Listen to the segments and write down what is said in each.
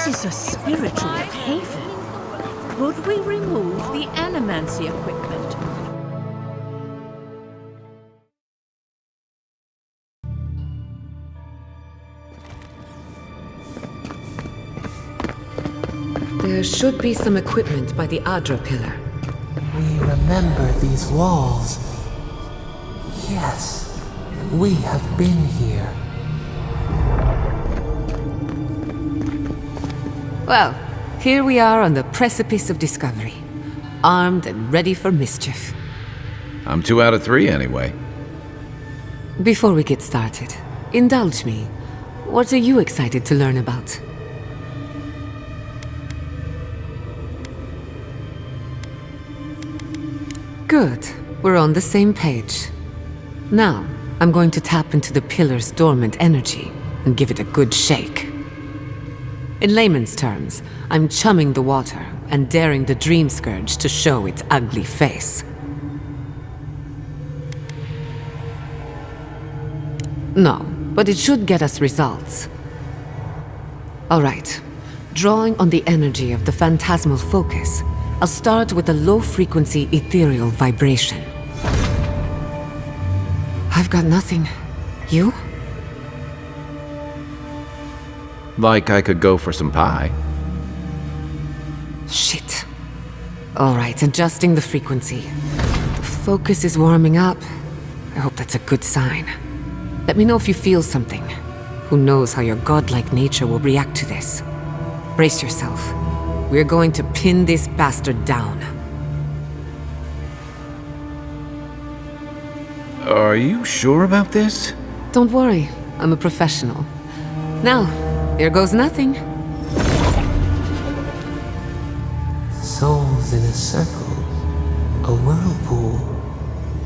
This is a spiritual haven. Could we remove the animancy equipment? There should be some equipment by the Adra pillar. We remember these walls. Yes, we have been here. Well, here we are on the precipice of discovery, armed and ready for mischief. I'm 2 out of 3 anyway. Before we get started, indulge me. What are you excited to learn about? Good. We're on the same page. Now, I'm going to tap into the pillar's dormant energy and give it a good shake. In layman's terms, I'm chumming the water and daring the dream scourge to show its ugly face. No, but it should get us results. All right. Drawing on the energy of the phantasmal focus, I'll start with a low-frequency ethereal vibration. I've got nothing. You? Like I could go for some pie. Shit. All right, adjusting the frequency. The focus is warming up. I hope that's a good sign. Let me know if you feel something. Who knows how your godlike nature will react to this. Brace yourself. We're going to pin this bastard down. Are you sure about this? Don't worry, I'm a professional. Now, here goes nothing. Souls in a circle, a whirlpool.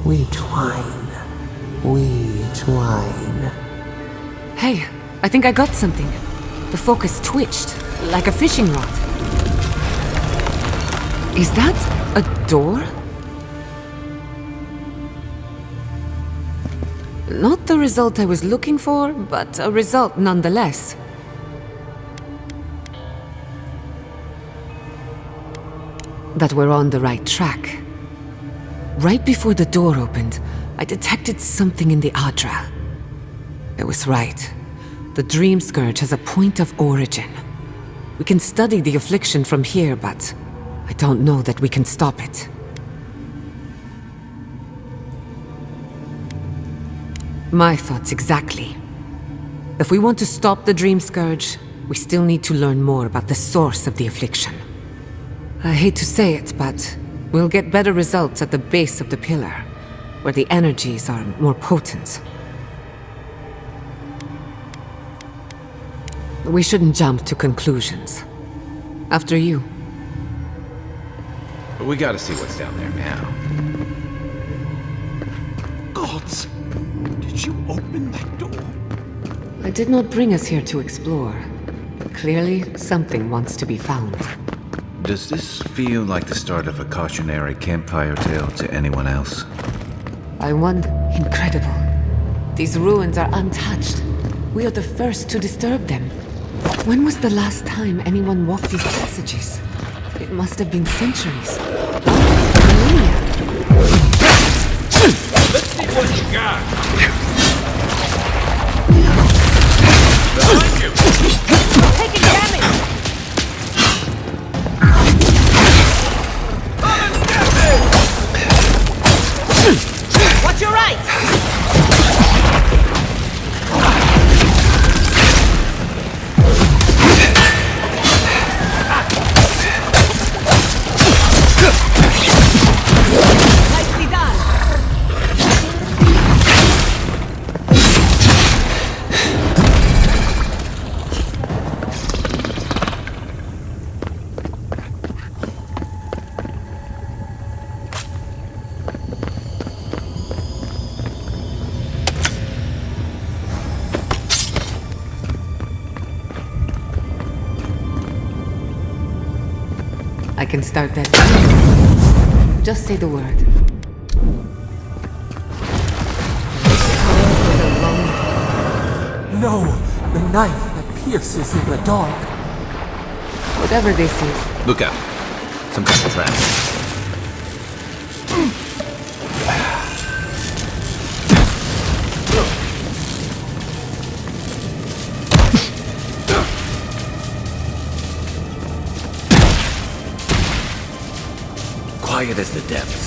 We twine, we twine. Hey, I think I got something. The focus twitched, like a fishing rod. Is that a door? Not the result I was looking for, but a result nonetheless. That we're on the right track. Right before the door opened, I detected something in the Adra. I was right. The Dream Scourge has a point of origin. We can study the affliction from here, but I don't know that we can stop it. My thoughts exactly. If we want to stop the Dream Scourge, we still need to learn more about the source of the affliction. I hate to say it, but we'll get better results at the base of the pillar, where the energies are more potent. We shouldn't jump to conclusions. After you. We gotta see what's down there now. Gods! Did you open that door? I did not bring us here to explore. Clearly, something wants to be found. Does this feel like the start of a cautionary campfire tale to anyone else? I wonder. Incredible. These ruins are untouched. We are the first to disturb them. When was the last time anyone walked these passages? It must have been centuries. Millennia. Let's see what you got! Behind you! Taking damage! Watch your right! Nicely done! I can start that. Just say the word. No, the knife that pierces in the dark. Whatever this is. Look out. Some kind of trap. Quiet as the depths.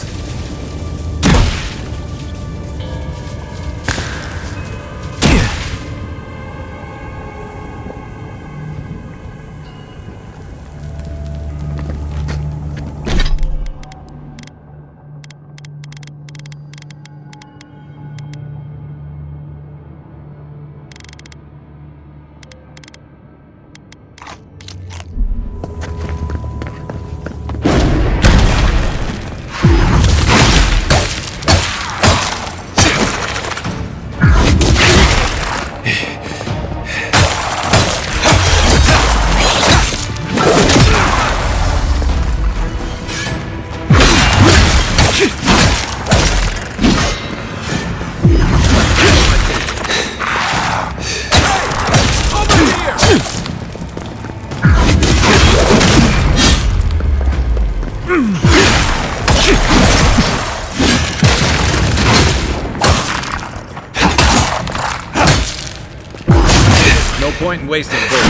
No point in wasting bullets.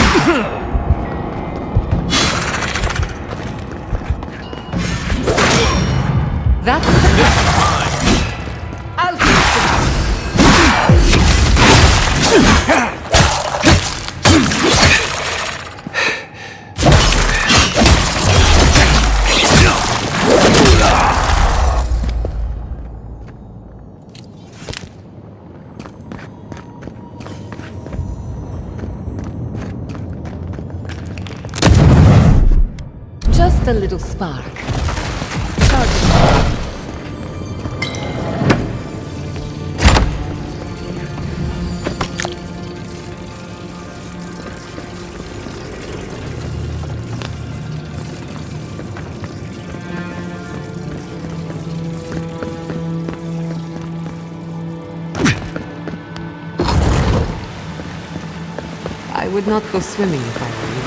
That's I'll just a little spark. I would not go swimming if I were you,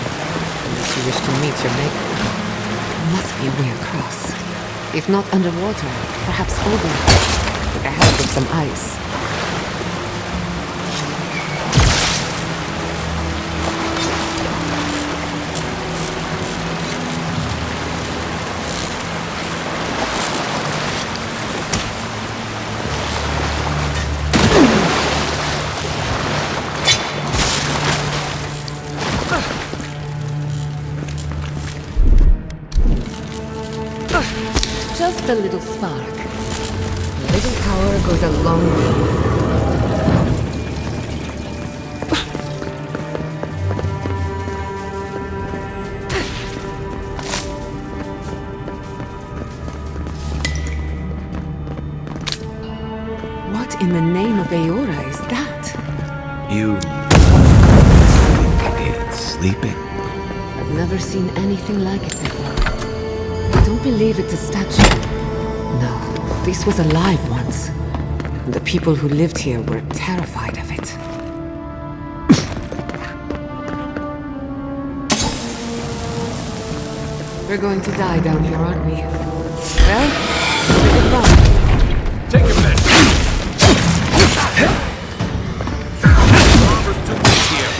unless you wish to meet your maker. There must be a way across. If not underwater, perhaps over, like a help with some ice. Just a little spark. A little power goes a long way. What in the name of Eora is that? You... Maybe it's sleeping. I've never seen anything like it before. I don't believe it's a statue. No, this was alive once. And the people who lived here were terrified of it. We're going to die down here, aren't we? Well, goodbye. Take your measure. Armor's too weak here.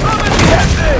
Come and get me!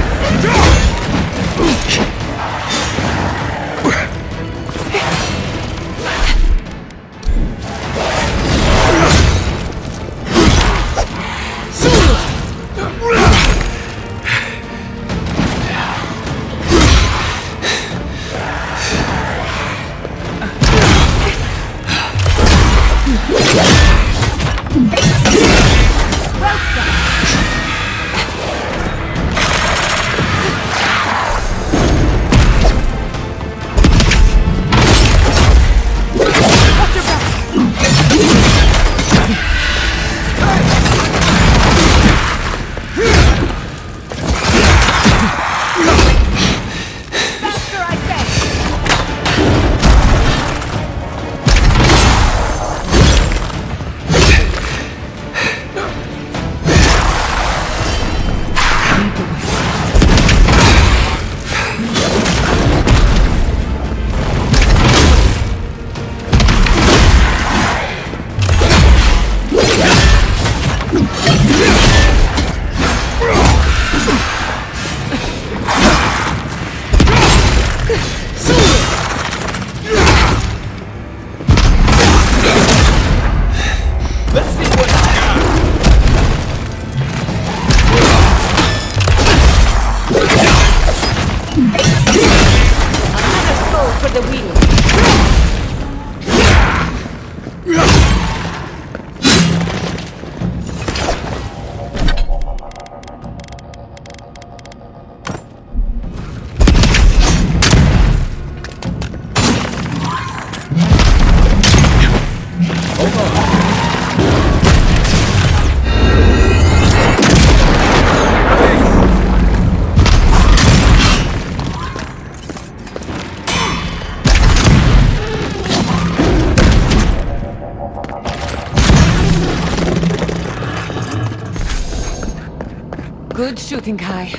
Good shooting, Kai.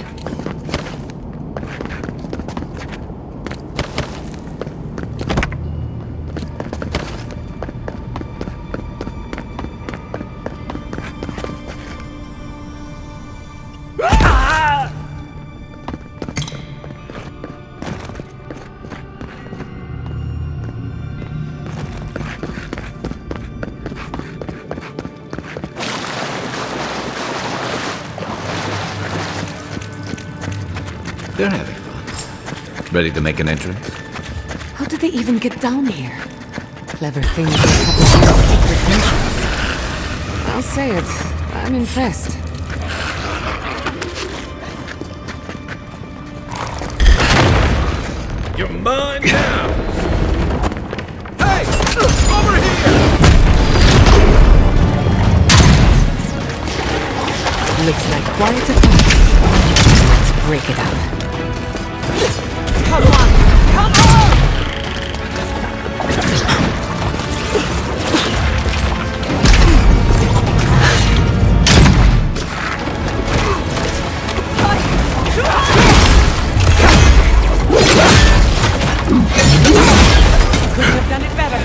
They're having fun. Ready to make an entrance? How did they even get down here? Clever things like having secret entrance. I'll say it. I'm impressed. You're mine now! Hey! Over here! Looks like quite a party. Let's break it up. Come on! Come on! Could have done it better.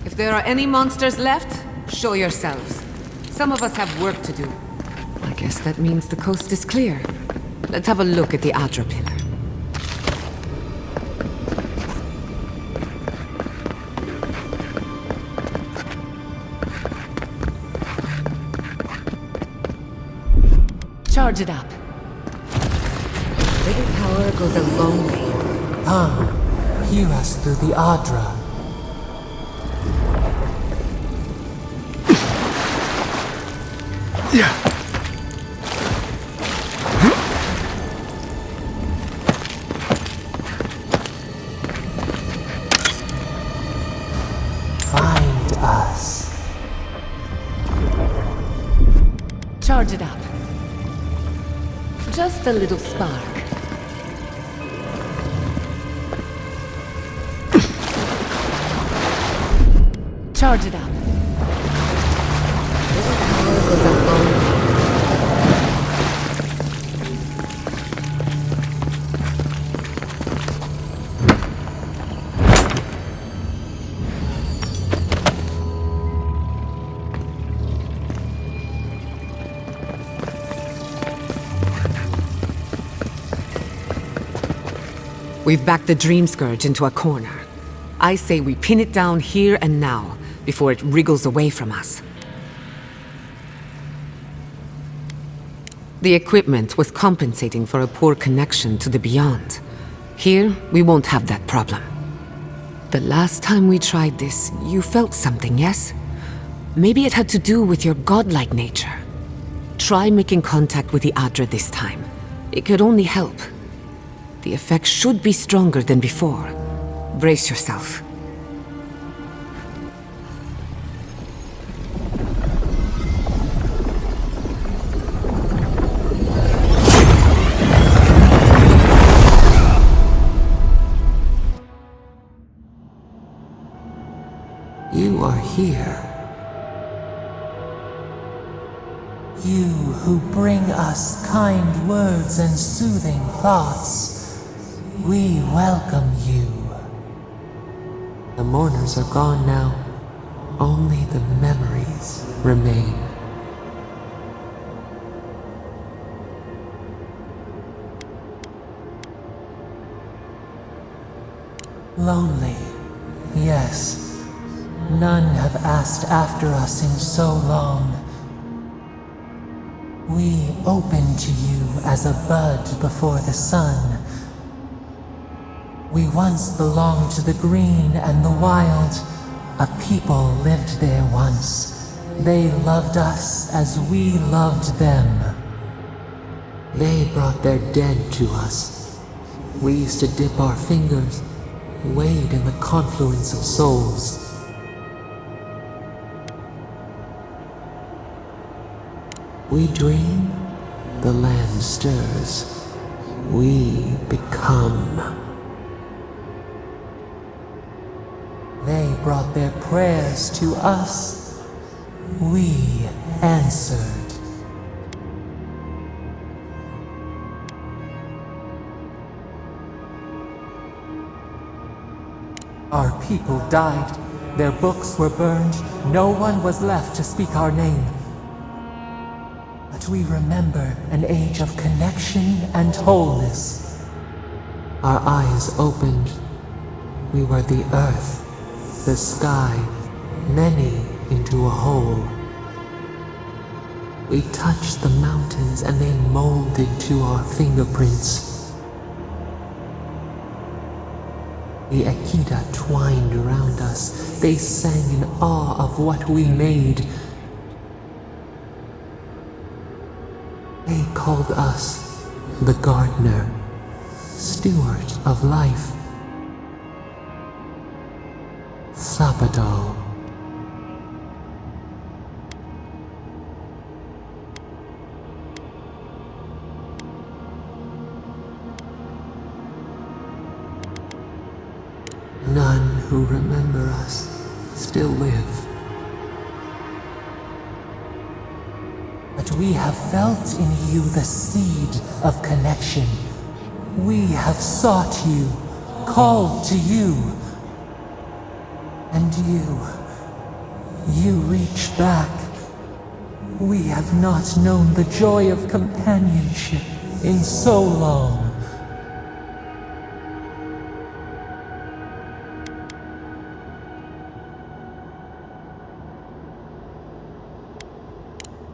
If there are any monsters left, show yourselves. Some of us have work to do. I guess that means the coast is clear. Let's have a look at the Adra pillar. Charge it up. Little power goes a long way. Come, hear us through the Adra. Find us. Charge it up. Just a little spark. Charge it up. Little power goes a long way. We've backed the Dream Scourge into a corner. I say we pin it down here and now, before it wriggles away from us. The equipment was compensating for a poor connection to the beyond. Here, we won't have that problem. The last time we tried this, you felt something, yes? Maybe it had to do with your godlike nature. Try making contact with the Adra this time. It could only help. The effect should be stronger than before. Brace yourself. You are here. You who bring us kind words and soothing thoughts. We welcome you. The mourners are gone now. Only the memories remain. Lonely, yes. None have asked after us in so long. We open to you as a bud before the sun. We once belonged to the green and the wild. A people lived there once. They loved us as we loved them. They brought their dead to us. We used to dip our fingers, wade in the confluence of souls. We dream, the land stirs. We become. They brought their prayers to us. We answered. Our people died. Their books were burned. No one was left to speak our name. But we remember an age of connection and wholeness. Our eyes opened. We were the earth, the sky, many into a whole. We touched the mountains and they molded to our fingerprints. The Akita twined around us. They sang in awe of what we made. They called us the gardener, steward of life. Sabado. None who remember us still live. But we have felt in you the seed of connection. We have sought you, called to you. And you reach back. We have not known the joy of companionship in so long.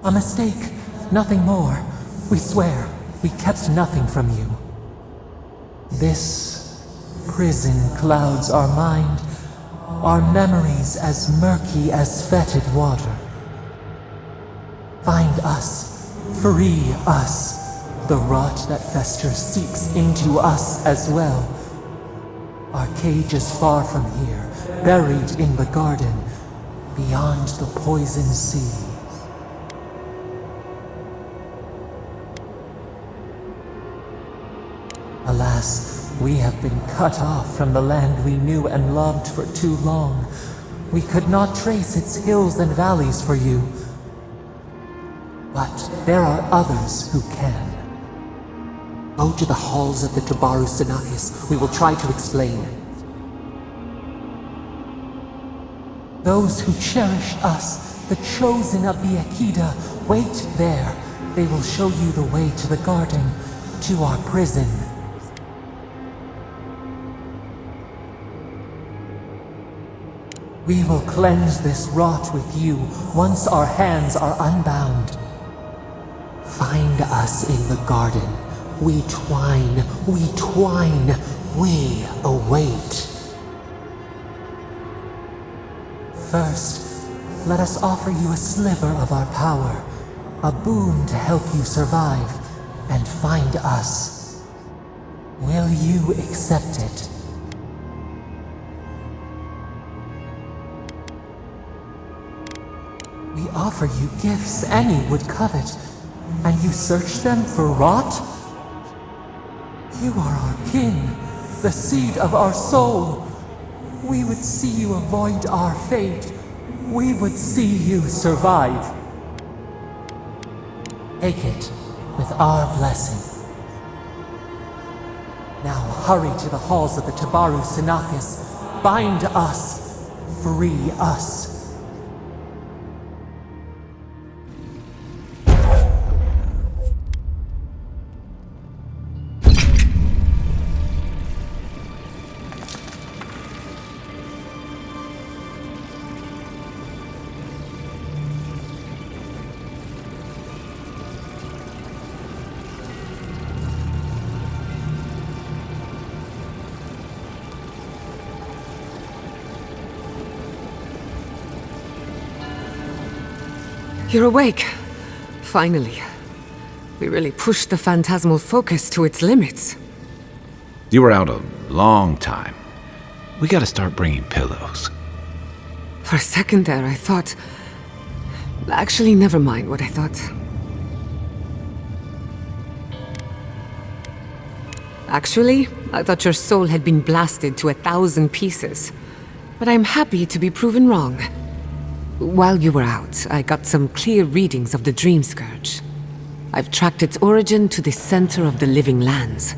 A mistake, nothing more. We swear, we kept nothing from you. This prison clouds our mind, our memories as murky as fetid water. Find us, free us. The rot that festers seeps into us as well. Our cage is far from here, buried in the garden, beyond the poison sea. Alas, we have been cut off from the land we knew and loved for too long. We could not trace its hills and valleys for you. But there are others who can. Go to the halls of the Tabaru Sinakis. We will try to explain. Those who cherish us, the chosen of the Akita, wait there. They will show you the way to the garden, to our prison. We will cleanse this rot with you once our hands are unbound. Find us in the garden. We twine, we await. First, let us offer you a sliver of our power, a boon to help you survive and find us. Will you accept it? We offer you gifts any would covet, and you search them for rot? You are our kin, the seed of our soul. We would see you avoid our fate. We would see you survive. Take it with our blessing. Now hurry to the halls of the Tabaru Sinakis. Bind us. Free us. You're awake. Finally. We really pushed the phantasmal focus to its limits. You were out a long time. We gotta start bringing pillows. For a second there, I thought... Actually, never mind what I thought. Actually, I thought your soul had been blasted to 1,000 pieces. But I'm happy to be proven wrong. While you were out, I got some clear readings of the Dream Scourge. I've tracked its origin to the center of the living lands.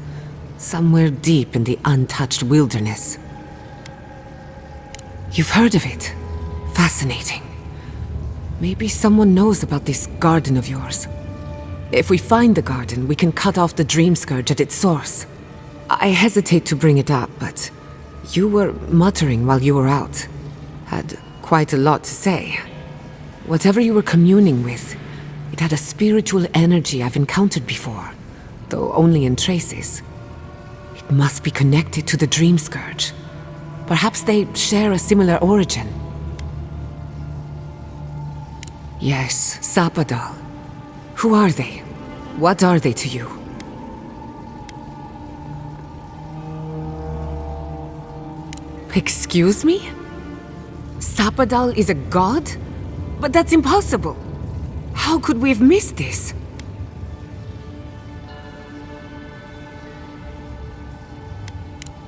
Somewhere deep in the untouched wilderness. You've heard of it. Fascinating. Maybe someone knows about this garden of yours. If we find the garden, we can cut off the Dream Scourge at its source. I hesitate to bring it up, but you were muttering while you were out. Had quite a lot to say. Whatever you were communing with, it had a spiritual energy I've encountered before, though only in traces. It must be connected to the Dream Scourge. Perhaps they share a similar origin. Yes, Sapadal. Who are they? What are they to you? Excuse me? Sapadal is a god? But that's impossible! How could we have missed this?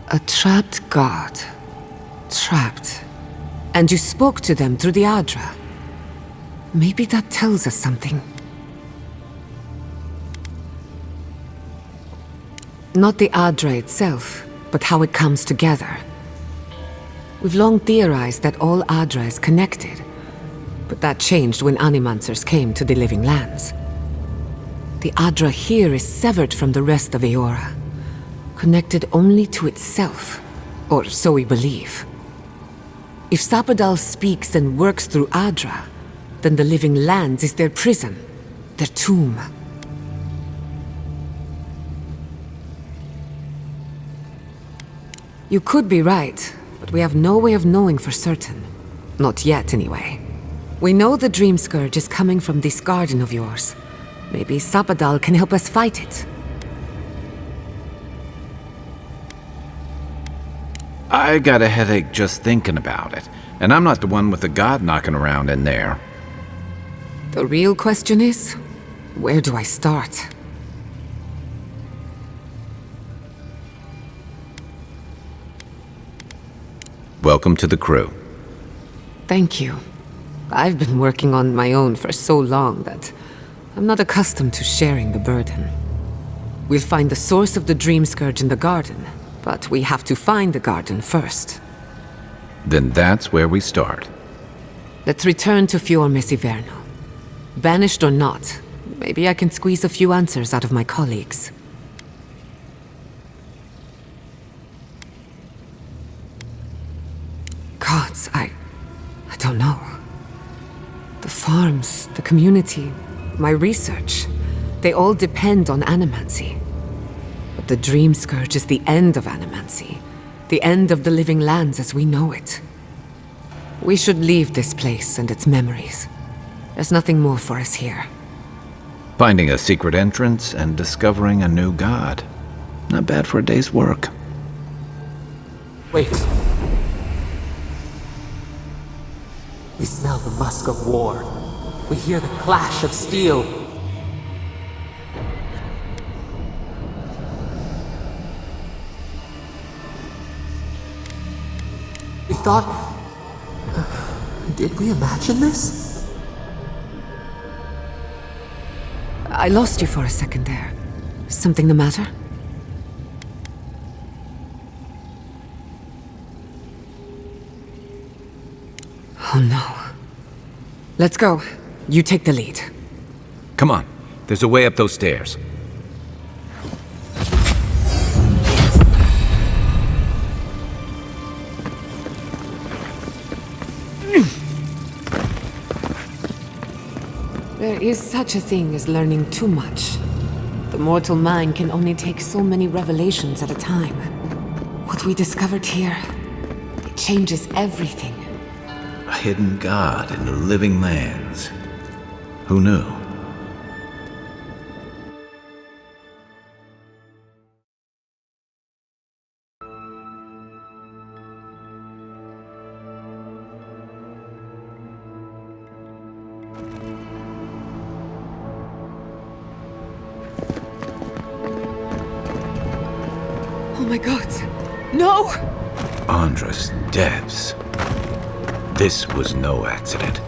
A trapped god. Trapped. And you spoke to them through the Adra. Maybe that tells us something. Not the Adra itself, but how it comes together. We've long theorized that all Adra is connected, but that changed when Animancers came to the Living Lands. The Adra here is severed from the rest of Eora, connected only to itself, or so we believe. If Sapadal speaks and works through Adra, then the Living Lands is their prison, their tomb. You could be right, but we have no way of knowing for certain. Not yet, anyway. We know the Dream Scourge is coming from this garden of yours. Maybe Sapadal can help us fight it. I got a headache just thinking about it, and I'm not the one with the god knocking around in there. The real question is, where do I start? Welcome to the crew. Thank you. I've been working on my own for so long that I'm not accustomed to sharing the burden. We'll find the source of the Dream Scourge in the garden, but we have to find the garden first. Then that's where we start. Let's return to Fior Mesiverno. Banished or not, maybe I can squeeze a few answers out of my colleagues. Gods, I don't know. The farms, the community, my research, they all depend on animancy. But the Dream Scourge is the end of animancy, the end of the Living Lands as we know it. We should leave this place and its memories. There's nothing more for us here. Finding a secret entrance and discovering a new god. Not bad for a day's work. Wait. We smell the musk of war. We hear the clash of steel. We thought... Did we imagine this? I lost you for a second there. Something the matter? Oh no. Let's go. You take the lead. Come on, there's a way up those stairs. There is such a thing as learning too much. The mortal mind can only take so many revelations at a time. What we discovered here, it changes everything. A hidden god in the living lands. Who knew? Oh my god. No! Andras Devs. This was no accident.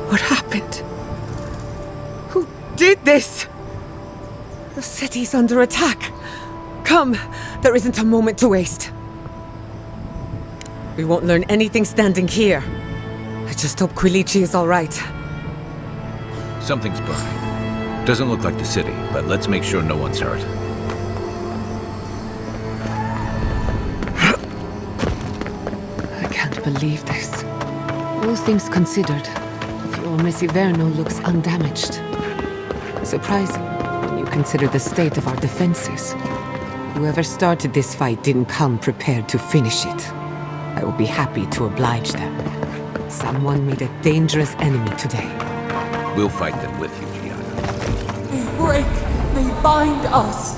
What happened? Who did this? The city's under attack. Come, there isn't a moment to waste. We won't learn anything standing here. I just hope Quilici is all right. Something's burning. Doesn't look like the city, but let's make sure no one's hurt. I can't believe this. All things considered, Fiormesi Verno looks undamaged. Surprising when you consider the state of our defenses. Whoever started this fight didn't come prepared to finish it. I will be happy to oblige them. Someone made a dangerous enemy today. We'll fight them with you, Giada. They break, they bind us.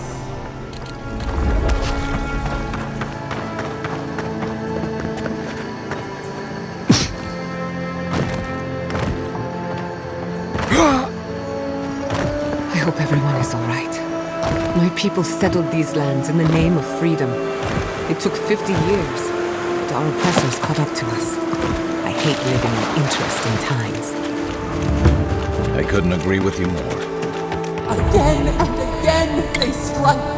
I hope everyone is all right. My people settled these lands in the name of freedom. It took 50 years, but our oppressors caught up to us. I hate living in interesting times. I couldn't agree with you more. Again and again they strike.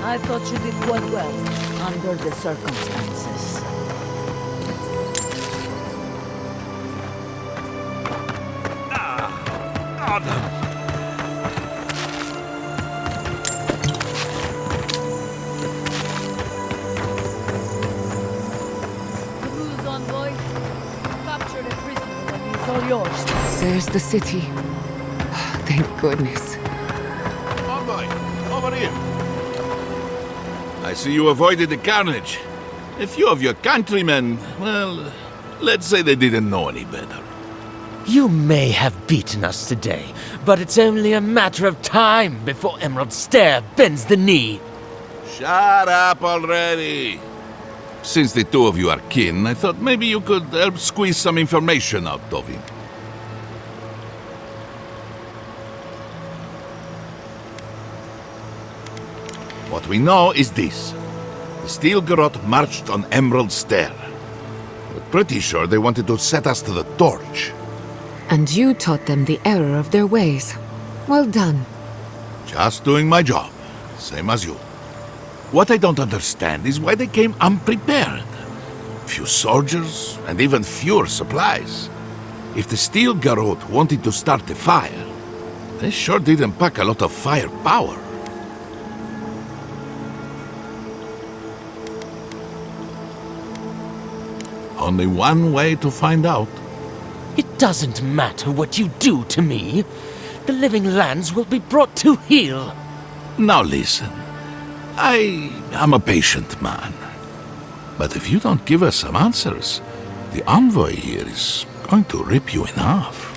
I thought you did quite well, under the circumstances. Cruise envoy, capture the prisoner and it's all yours. There's the city. Thank goodness. Envoy, over here. I see you avoided the carnage. A few of your countrymen, well, let's say they didn't know any better. You may have beaten us today, but it's only a matter of time before Emerald Stair bends the knee. Shut up already. Since the two of you are kin, I thought maybe you could help squeeze some information out of him. What we know is this. The Steel Garrote marched on Emerald Stair. We're pretty sure they wanted to set us to the torch. And you taught them the error of their ways. Well done. Just doing my job, same as you. What I don't understand is why they came unprepared. Few soldiers, and even fewer supplies. If the Steel Garrote wanted to start a fire, they sure didn't pack a lot of firepower. Only one way to find out. It doesn't matter what you do to me. The living lands will be brought to heel. Now listen, I am a patient man. But if you don't give us some answers, the envoy here is going to rip you in half.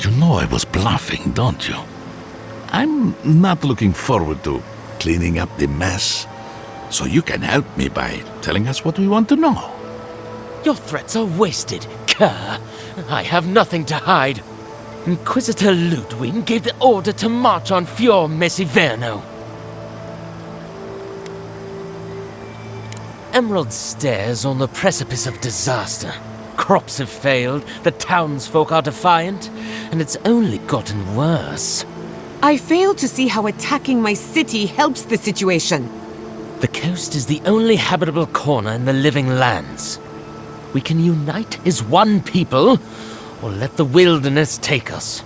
You know I was bluffing, don't you? I'm not looking forward to cleaning up the mess, so you can help me by telling us what we want to know. Your threats are wasted, cur. I have nothing to hide. Inquisitor Ludwig gave the order to march on Fior Mesiverno. Emerald stares on the precipice of disaster. Crops have failed, the townsfolk are defiant, and it's only gotten worse. I fail to see how attacking my city helps the situation. The coast is the only habitable corner in the living lands. We can unite as one people, or let the wilderness take us.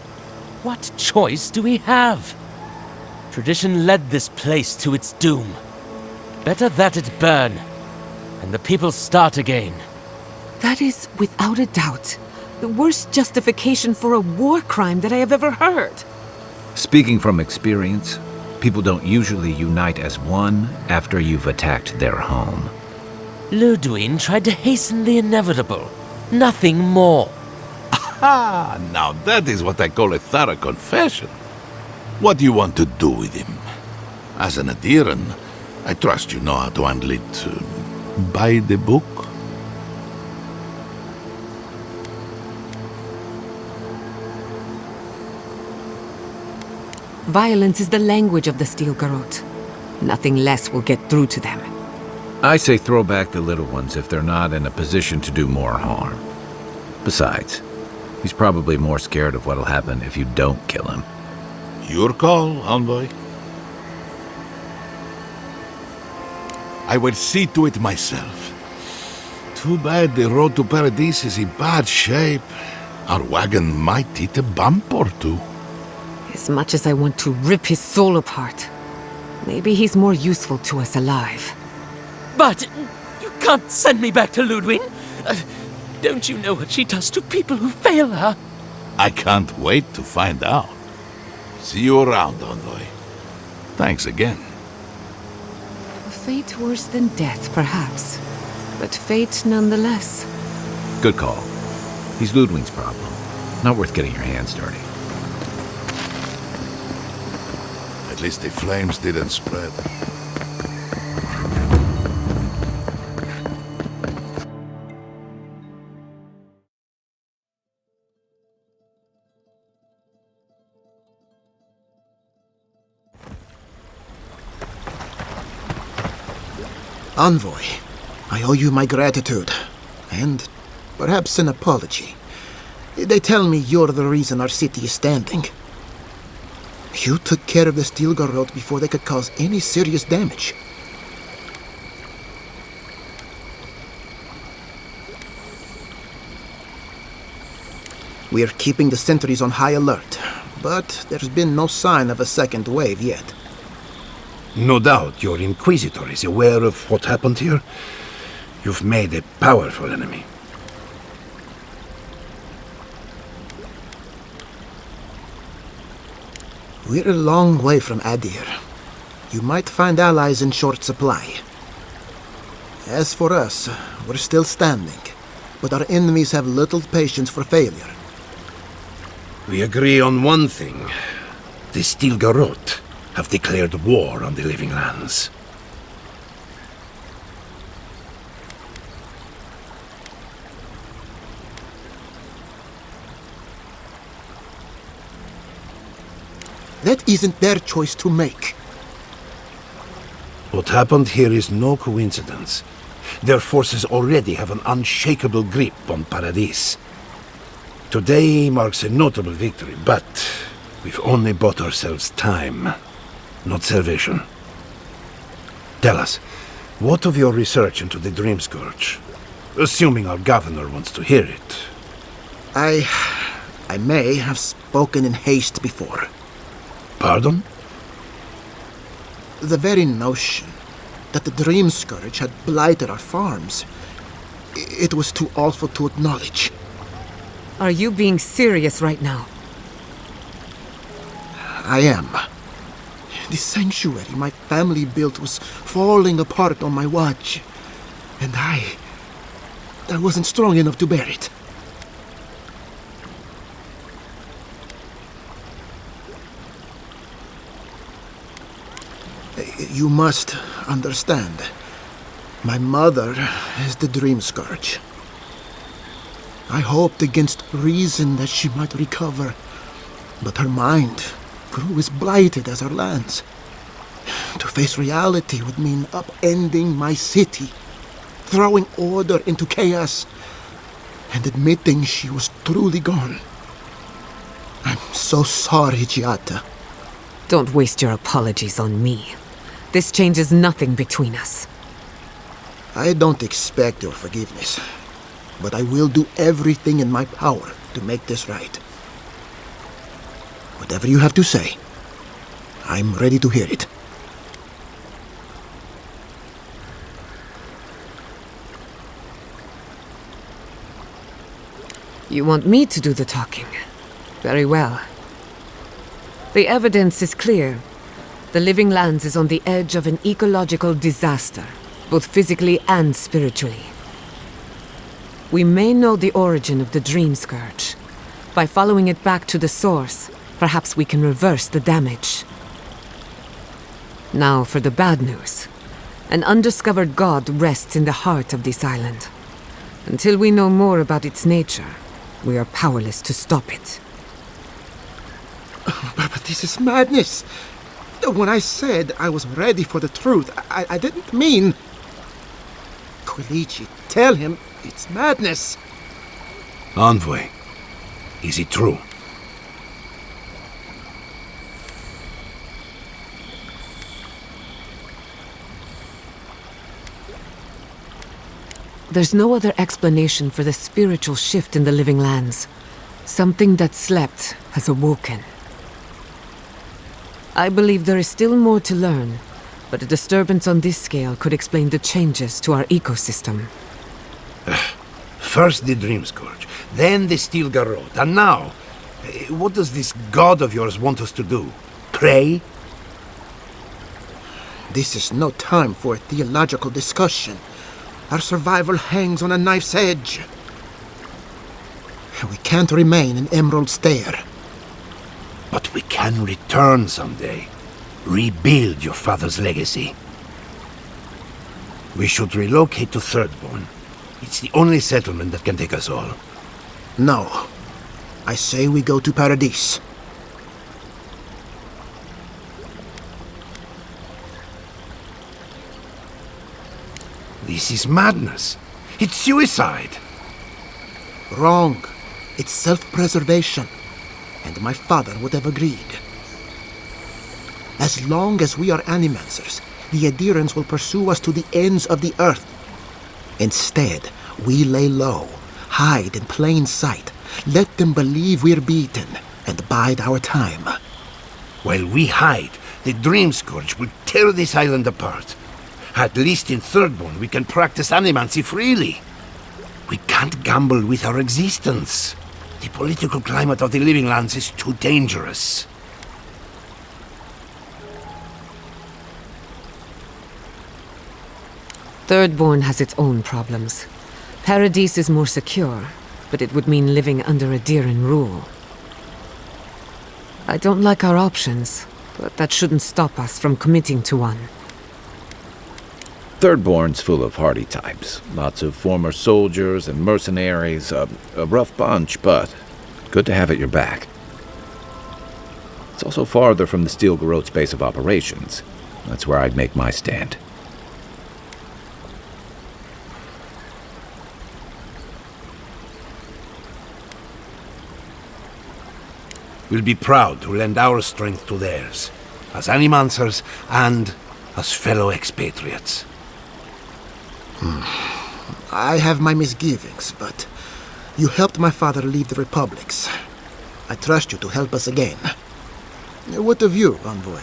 What choice do we have? Tradition led this place to its doom. Better that it burn, and the people start again. That is, without a doubt, the worst justification for a war crime that I have ever heard. Speaking from experience, people don't usually unite as one after you've attacked their home. Ludwig tried to hasten the inevitable. Nothing more. Ah, now that is what I call a thorough confession. What do you want to do with him? As an adherent, I trust you know how to handle it by the book. Violence is the language of the Steel Garrote. Nothing less will get through to them. I say throw back the little ones if they're not in a position to do more harm. Besides, he's probably more scared of what'll happen if you don't kill him. Your call, envoy. I will see to it myself. Too bad the road to Paradise is in bad shape. Our wagon might hit a bump or two. As much as I want to rip his soul apart, maybe he's more useful to us alive. But you can't send me back to Ludwig. Don't you know what she does to people who fail her? I can't wait to find out. See you around, envoy. Thanks again. A fate worse than death, perhaps. But fate nonetheless. Good call. He's Ludwig's problem. Not worth getting your hands dirty. At least the flames didn't spread. Envoy, I owe you my gratitude, and perhaps an apology. They tell me you're the reason our city is standing. You took care of the Steel Garrote before they could cause any serious damage. We're keeping the sentries on high alert, but there's been no sign of a second wave yet. No doubt your Inquisitor is aware of what happened here. You've made a powerful enemy. We're a long way from Adir. You might find allies in short supply. As for us, we're still standing, but our enemies have little patience for failure. We agree on one thing. The Steel Garrote have declared war on the living lands. That isn't their choice to make. What happened here is no coincidence. Their forces already have an unshakable grip on Paradise. Today marks a notable victory, but we've only bought ourselves time, not salvation. Tell us, what of your research into the Dream Scourge? Assuming our governor wants to hear it. I may have spoken in haste before. Pardon? The very notion that the Dream Scourge had blighted our farms, it was too awful to acknowledge. Are you being serious right now? I am. The sanctuary my family built was falling apart on my watch, and I wasn't strong enough to bear it. You must understand. My mother is the Dream Scourge. I hoped against reason that she might recover, but her mind grew as blighted as her lands. To face reality would mean upending my city, throwing order into chaos, and admitting she was truly gone. I'm so sorry, Giata. Don't waste your apologies on me. This changes nothing between us. I don't expect your forgiveness, but I will do everything in my power to make this right. Whatever you have to say, I'm ready to hear it. You want me to do the talking? Very well. The evidence is clear. The Living Lands is on the edge of an ecological disaster, both physically and spiritually. We may know the origin of the Dream Scourge. By following it back to the source, perhaps we can reverse the damage. Now for the bad news. An undiscovered god rests in the heart of this island. Until we know more about its nature, we are powerless to stop it. But this is madness. When I said I was ready for the truth, I didn't mean... Quilici, tell him it's madness. Envoy, is it true? There's no other explanation for the spiritual shift in the Living Lands. Something that slept has awoken. I believe there is still more to learn, but a disturbance on this scale could explain the changes to our ecosystem. First the Dream Scourge, then the Steel Garrote, and now... what does this god of yours want us to do? Pray? This is no time for a theological discussion. Our survival hangs on a knife's edge. We can't remain in Emerald Stair. But we can return someday. Rebuild your father's legacy. We should relocate to Thirdborn. It's the only settlement that can take us all. No. I say we go to Paradise. This is madness. It's suicide. Wrong. It's self-preservation. And my father would have agreed. As long as we are animancers, the adherents will pursue us to the ends of the earth. Instead, we lay low, hide in plain sight, let them believe we're beaten, and bide our time. While we hide, the Dream Scourge will tear this island apart. At least in Thirdborn, we can practice animancy freely. We can't gamble with our existence. The political climate of the Living Lands is too dangerous. Thirdborn has its own problems. Paradise is more secure, but it would mean living under Adiran rule. I don't like our options, but that shouldn't stop us from committing to one. Thirdborn's full of hardy types. Lots of former soldiers and mercenaries. A rough bunch, but good to have at your back. It's also farther from the Steel Garrote's base of operations. That's where I'd make my stand. We'll be proud to lend our strength to theirs, as animancers and as fellow expatriates. I have my misgivings, but you helped my father leave the republics. I trust you to help us again. What of you, Envoy?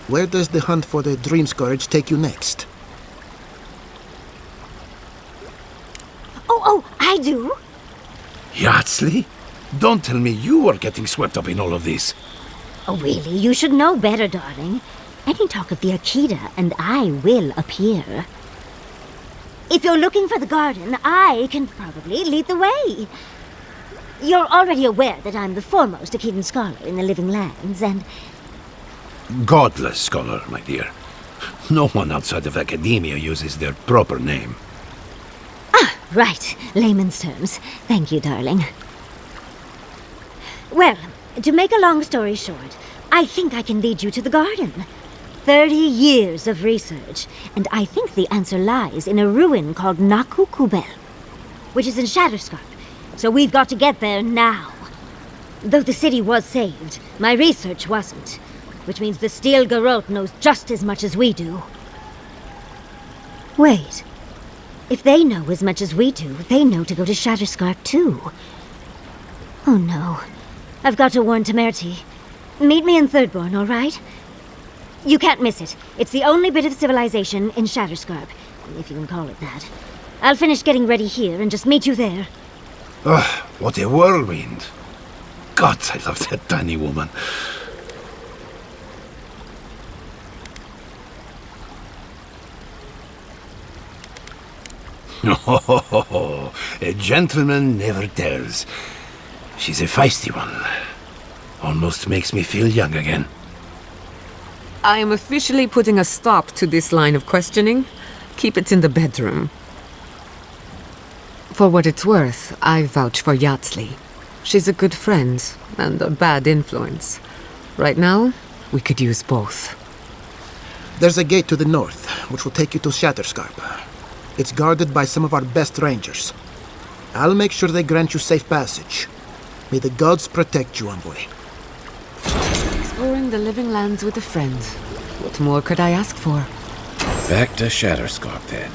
Where does the hunt for the Dream Scourge take you next? Oh, I do. Yardsley? Don't tell me you are getting swept up in all of this. Oh, really? You should know better, darling. Any talk of the Akita, and I will appear. If you're looking for the garden, I can probably lead the way. You're already aware that I'm the foremost Akitan scholar in the Living Lands, and... Godless scholar, my dear. No one outside of academia uses their proper name. Right, layman's terms. Thank you, darling. Well, to make a long story short, I think I can lead you to the garden. 30 years of research, and I think the answer lies in a ruin called Naku Kubel, which is in Shatterscarp. So we've got to get there now. Though the city was saved, my research wasn't, which means the Steel Garrote knows just as much as we do. Wait. If they know as much as we do, they know to go to Shatterscarp too. Oh no. I've got to warn Temerity. Meet me in Thirdborn, all right? You can't miss it. It's the only bit of civilization in Shatterscarp, if you can call it that. I'll finish getting ready here and just meet you there. Ugh, what a whirlwind. God, I love that tiny woman. Oh, a gentleman never tells. She's a feisty one. Almost makes me feel young again. I am officially putting a stop to this line of questioning. Keep it in the bedroom. For what it's worth, I vouch for Yatsley. She's a good friend and a bad influence. Right now, we could use both. There's a gate to the north, which will take you to Shatterscarp. It's guarded by some of our best rangers. I'll make sure they grant you safe passage. May the gods protect you, envoy. Exploring the living lands with a friend. What more could I ask for? Back to Shatterscarp, then.